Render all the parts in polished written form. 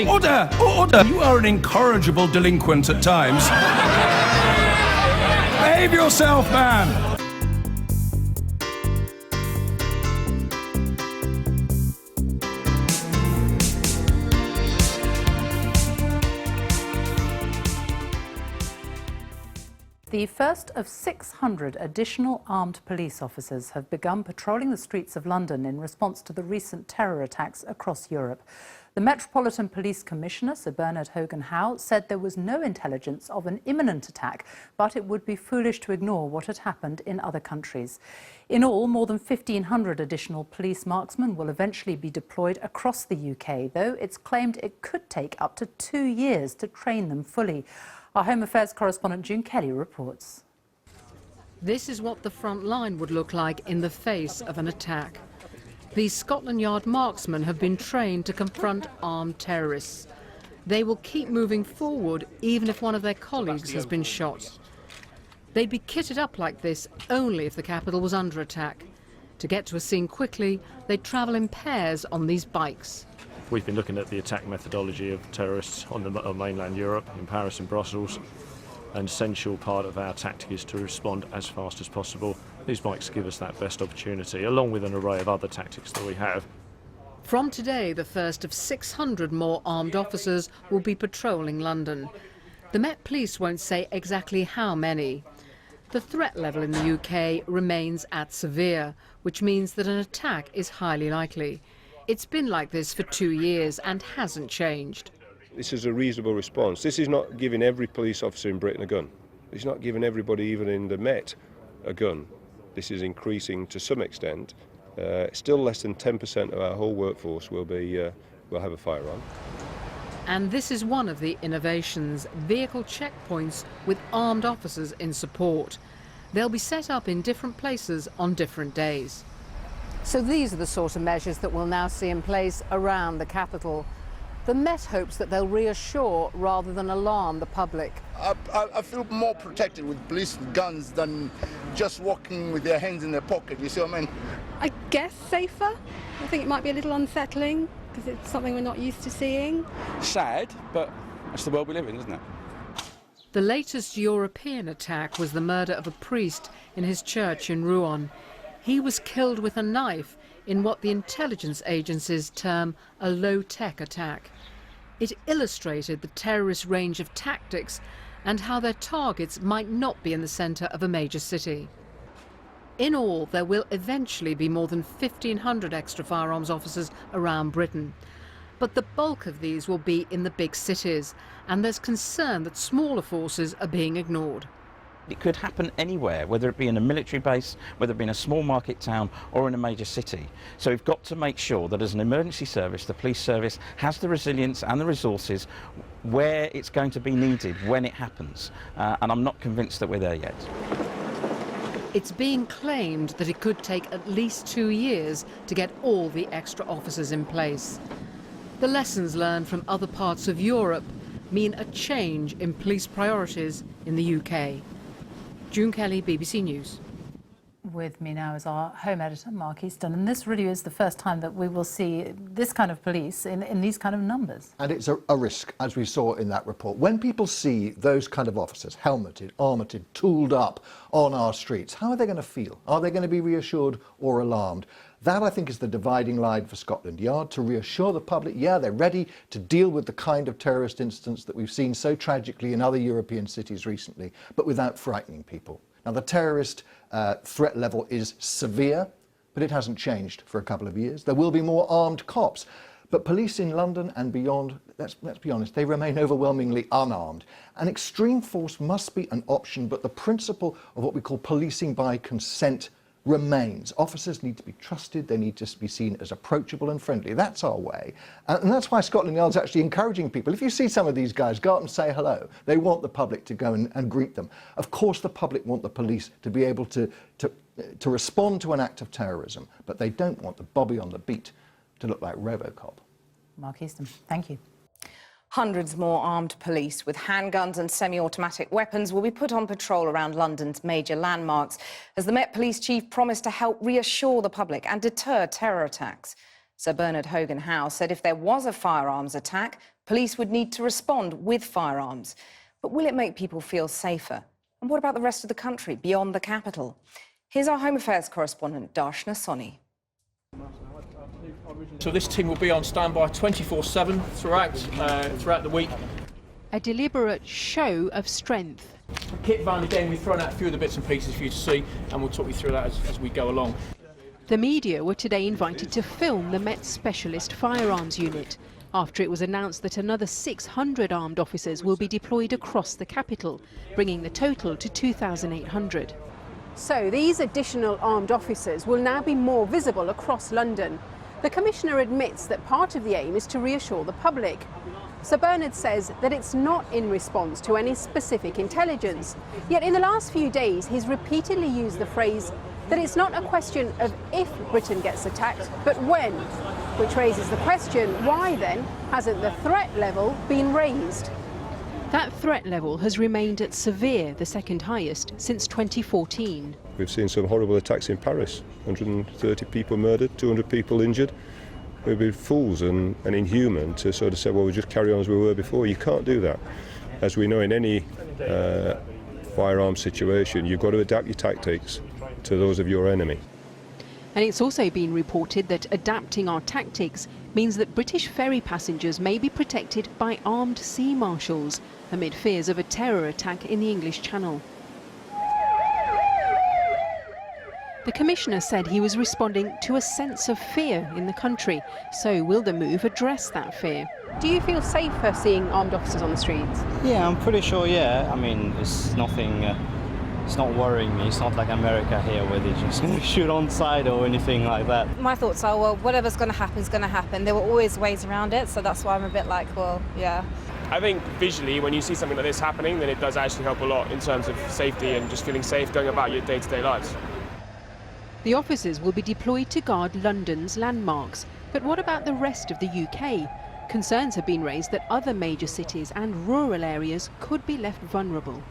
Order! Order! You are an incorrigible delinquent at times. Behave yourself, man! The first of 600 additional armed police officers have begun patrolling the streets of London in response to the recent terror attacks across Europe. The Metropolitan Police Commissioner, Sir Bernard Hogan-Howe, said there was no intelligence of an imminent attack, but it would be foolish to ignore what had happened in other countries. In all, more than 1,500 additional police marksmen will eventually be deployed across the UK, though it's claimed it could take up to 2 years to train them fully. Our Home Affairs correspondent June Kelly reports. This is what the front line would look like in the face of an attack. These Scotland Yard marksmen have been trained to confront armed terrorists. They will keep moving forward even if one of their colleagues has been shot. They'd be kitted up like this only if the capital was under attack. To get to a scene quickly, they'd travel in pairs on these bikes. We've been looking at the attack methodology of terrorists on mainland Europe, in Paris and Brussels. An essential part of our tactic is to respond as fast as possible. These bikes give us that best opportunity, along with an array of other tactics that we have. From today, the first of 600 more armed officers will be patrolling London. The Met Police won't say exactly how many. The threat level in the UK remains at severe, which means that an attack is highly likely. It's been like this for 2 years and hasn't changed. This is a reasonable response. This is not giving every police officer in Britain a gun. It's not giving everybody, even in the Met, a gun. This is increasing to some extent. Still less than 10% of our whole workforce will have a firearm. And this is one of the innovations, vehicle checkpoints with armed officers in support. They'll be set up in different places on different days. So these are the sort of measures that we'll now see in place around the capital. The Met hopes that they'll reassure rather than alarm the public. I feel more protected with police guns than just walking with their hands in their pocket, you see what I mean? I guess safer. I think it might be a little unsettling because it's something we're not used to seeing. Sad, but that's the world we live in, isn't it? The latest European attack was the murder of a priest in his church in Rouen. He was killed with a knife in what the intelligence agencies term a low-tech attack. It illustrated the terrorist range of tactics and how their targets might not be in the centre of a major city. In all, there will eventually be more than 1,500 extra firearms officers around Britain. But the bulk of these will be in the big cities, and there's concern that smaller forces are being ignored. It could happen anywhere, whether it be in a military base, whether it be in a small market town or in a major city. So we've got to make sure that as an emergency service, the police service has the resilience and the resources where it's going to be needed when it happens. And I'm not convinced that we're there yet. It's being claimed that it could take at least 2 years to get all the extra officers in place. The lessons learned from other parts of Europe mean a change in police priorities in the UK. June Kelly, BBC News. With me now is our home editor, Mark Easton, and this really is the first time that we will see this kind of police in these kind of numbers. And it's a risk, as we saw in that report. When people see those kind of officers, helmeted, armoured, tooled up on our streets, how are they going to feel? Are they going to be reassured or alarmed? That, I think, is the dividing line for Scotland Yard, to reassure the public, yeah, they're ready to deal with the kind of terrorist incidents that we've seen so tragically in other European cities recently, but without frightening people. Now, the terrorist threat level is severe, but it hasn't changed for a couple of years. There will be more armed cops. But police in London and beyond, let's be honest, they remain overwhelmingly unarmed. And extreme force must be an option, but the principle of what we call policing by consent remains. Officers need to be trusted, they need to be seen as approachable and friendly. That's our way. And that's why Scotland Yard's actually encouraging people. If you see some of these guys, go up and say hello. They want the public to go and greet them. Of course the public want the police to be able to respond to an act of terrorism, but they don't want the Bobby on the beat to look like Robocop. Mark Easton, thank you. Hundreds more armed police with handguns and semi-automatic weapons will be put on patrol around London's major landmarks as the Met Police Chief promised to help reassure the public and deter terror attacks. Sir Bernard Hogan-Howe said if there was a firearms attack, police would need to respond with firearms. But will it make people feel safer? And what about the rest of the country, beyond the capital? Here's our Home Affairs correspondent, Darshna Soni. So this team will be on standby 24/7 throughout the week. A deliberate show of strength. The kit van, again, we've thrown out a few of the bits and pieces for you to see, and we'll talk you through that as we go along. The media were today invited to film the Met Specialist Firearms Unit after it was announced that another 600 armed officers will be deployed across the capital, bringing the total to 2,800. So these additional armed officers will now be more visible across London. The Commissioner admits that part of the aim is to reassure the public. Sir Bernard says that it's not in response to any specific intelligence. Yet in the last few days, he's repeatedly used the phrase that it's not a question of if Britain gets attacked, but when. Which raises the question, why then hasn't the threat level been raised? That threat level has remained at severe, the second highest, since 2014. We've seen some horrible attacks in Paris, 130 people murdered, 200 people injured. It would be fools and inhuman to sort of say, well, we'll just carry on as we were before. You can't do that. As we know, in any firearms situation, you've got to adapt your tactics to those of your enemy. And it's also been reported that adapting our tactics means that British ferry passengers may be protected by armed sea marshals amid fears of a terror attack in the English Channel. The Commissioner said he was responding to a sense of fear in the country. So will the move address that fear? Do you feel safer seeing armed officers on the streets? Yeah, I'm pretty sure, yeah. I mean, it's nothing, it's not worrying me. It's not like America here where they're just going to shoot on sight or anything like that. My thoughts are, well, whatever's going to happen is going to happen. There were always ways around it, so that's why I'm a bit like, well, yeah. I think visually, when you see something like this happening, then it does actually help a lot in terms of safety and just feeling safe going about your day-to-day lives. The officers will be deployed to guard London's landmarks. But what about the rest of the UK? Concerns have been raised that other major cities and rural areas could be left vulnerable.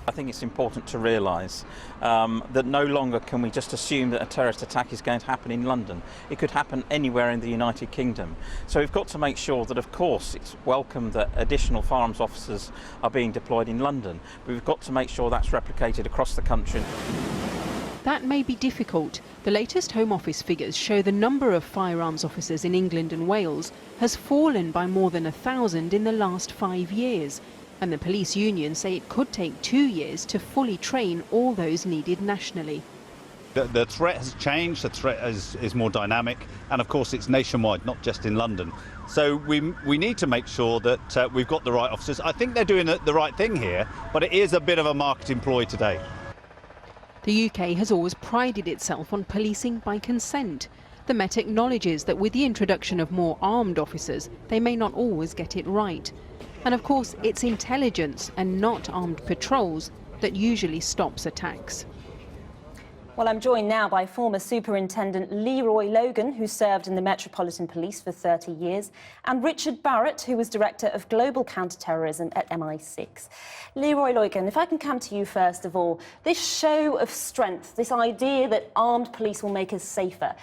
I think it's important to realise that no longer can we just assume that a terrorist attack is going to happen in London. It could happen anywhere in the United Kingdom. So we've got to make sure that, of course, it's welcome that additional firearms officers are being deployed in London, but we've got to make sure that's replicated across the country. That may be difficult. The latest Home Office figures show the number of firearms officers in England and Wales has fallen by more than 1,000 in the last 5 years. And the police unions say it could take 2 years to fully train all those needed nationally. The threat has changed, the threat is more dynamic, and of course it's nationwide, not just in London. So we need to make sure that we've got the right officers. I think they're doing the right thing here, but it is a bit of a marketing ploy today. The UK has always prided itself on policing by consent. The Met acknowledges that with the introduction of more armed officers, they may not always get it right. And of course, it's intelligence and not armed patrols that usually stops attacks. Well, I'm joined now by former Superintendent Leroy Logan, who served in the Metropolitan Police for 30 years, and Richard Barrett, who was Director of Global Counterterrorism at MI6. Leroy Logan, if I can come to you first of all, this show of strength, this idea that armed police will make us safer,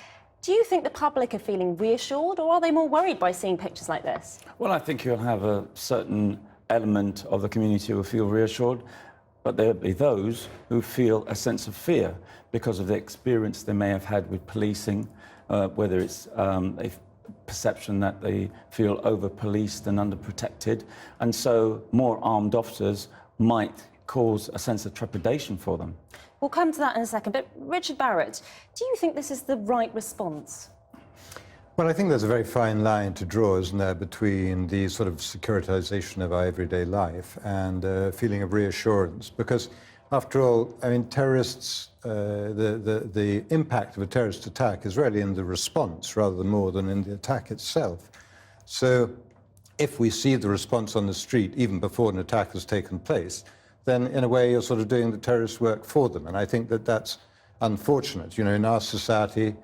do you think the public are feeling reassured, or are they more worried by seeing pictures like this? Well, I think you'll have a certain element of the community who will feel reassured, but there'll be those who feel a sense of fear because of the experience they may have had with policing, whether it's a perception that they feel over-policed and under-protected, and so more armed officers might cause a sense of trepidation for them. We'll come to that in a second, but Richard Barrett, do you think this is the right response? Well, I think there's a very fine line to draw, isn't there, between the sort of securitization of our everyday life and a feeling of reassurance. Because, after all, I mean, terrorists, the impact of a terrorist attack is really in the response rather than more than in the attack itself. So, if we see the response on the street, even before an attack has taken place, then in a way you're sort of doing the terrorist work for them. And I think that that's unfortunate. You know, in our society,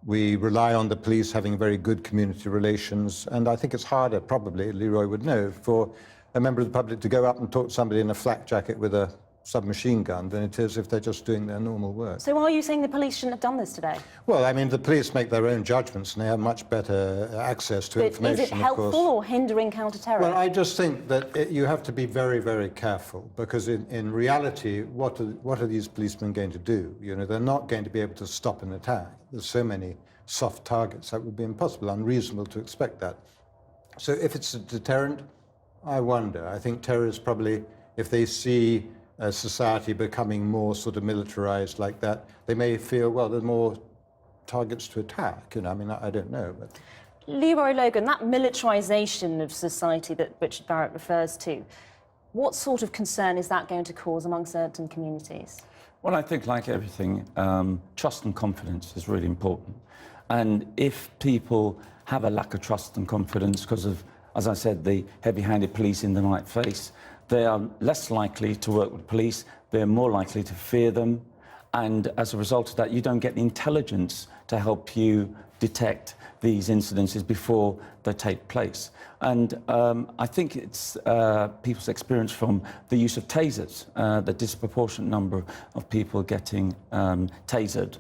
we rely on the police having very good community relations, and I think it's harder, probably, Leroy would know, for a member of the public to go up and talk to somebody in a flak jacket with a submachine gun than it is if they're just doing their normal work. So are you saying the police shouldn't have done this today? Well, I mean, the police make their own judgments and they have much better access to information, Is it helpful of course. or hindering counter-terror? Well, I just think that you have to be very, very careful, because in reality, what are these policemen going to do? You know, they're not going to be able to stop an attack. There's so many soft targets that would be impossible, unreasonable to expect that. So if it's a deterrent, I wonder. I think terrorists probably, if they see a society becoming more sort of militarized like that, they may feel, well, there's more targets to attack. You know, I mean, I don't know. But Leroy Logan, that militarization of society that Richard Barrett refers to, what sort of concern is that going to cause among certain communities? Well, I think, like everything, trust and confidence is really important. And if people have a lack of trust and confidence because of, as I said, the heavy-handed police in the right face, they are less likely to work with police, they're more likely to fear them, and as a result of that, you don't get the intelligence to help you detect these incidences before they take place. And I think it's people's experience from the use of tasers, the disproportionate number of people getting tasered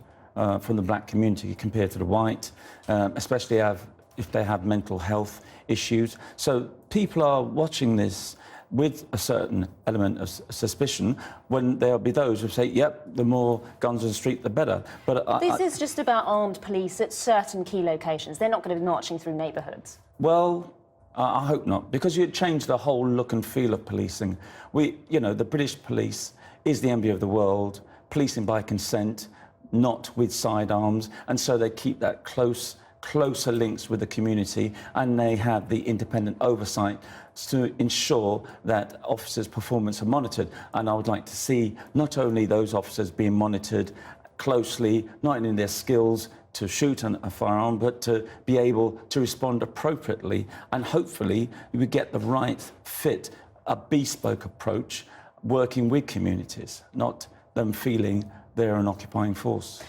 from the black community compared to the white, especially if they have mental health issues. So people are watching this with a certain element of suspicion, when there'll be those who say, yep, the more guns on the street, the better. But This is just about armed police at certain key locations. They're not going to be marching through neighbourhoods. Well, I hope not, because you'd change the whole look and feel of policing. You know, the British police is the envy of the world, policing by consent, not with sidearms, and so they keep that closer links with the community, and they have the independent oversight to ensure that officers' performance are monitored. And I would like to see not only those officers being monitored closely, not only in their skills to shoot a firearm, but to be able to respond appropriately. And hopefully we get the right fit, a bespoke approach, working with communities, not them feeling they're an occupying force.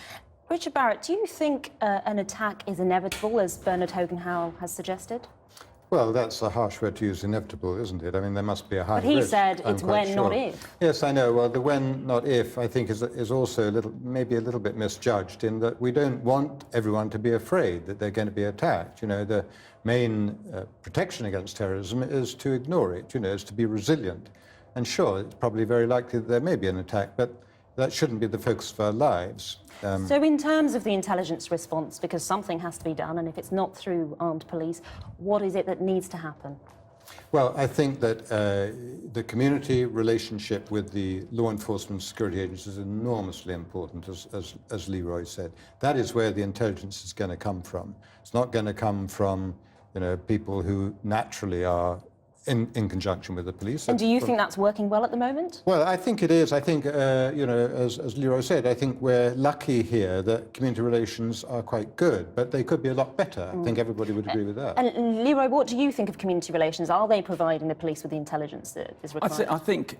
Richard Barrett, do you think an attack is inevitable, as Bernard Hogan-Howe has suggested? well, that's a harsh word to use, inevitable, isn't it? I mean, there must be a high risk. But he said it's when, not if. Yes, I know. Well, the when, not if, I think is also maybe a little bit misjudged, in that we don't want everyone to be afraid that they're going to be attacked. You know, the main protection against terrorism is to ignore it, you know, is to be resilient. And sure, it's probably very likely that there may be an attack, but that shouldn't be the focus of our lives. So in terms of the intelligence response, because something has to be done, and if it's not through armed police, what is it that needs to happen? Well, I think that the community relationship with the law enforcement security agencies is enormously important, as Leroy said. That is where the intelligence is going to come from. It's not going to come from, you know, people who naturally are in conjunction with the police. And do you think that's working well at the moment? Well, I think it is. I think, you know, as Leroy said, I think we're lucky here that community relations are quite good, but they could be a lot better. I think everybody would agree with that. And Leroy, what do you think of community relations? Are they providing the police with the intelligence that is required? I think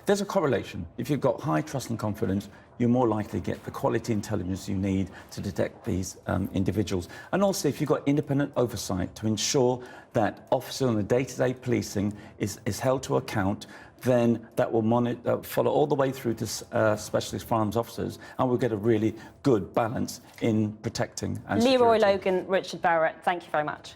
there's a correlation. If you've got high trust and confidence, you're more likely to get the quality intelligence you need to detect these individuals. And also, if you've got independent oversight to ensure that officer on the day-to-day policing is held to account, then that will follow all the way through to specialist firearms officers, and we'll get a really good balance in protecting and Leroy security. Logan, Richard Barrett, thank you very much.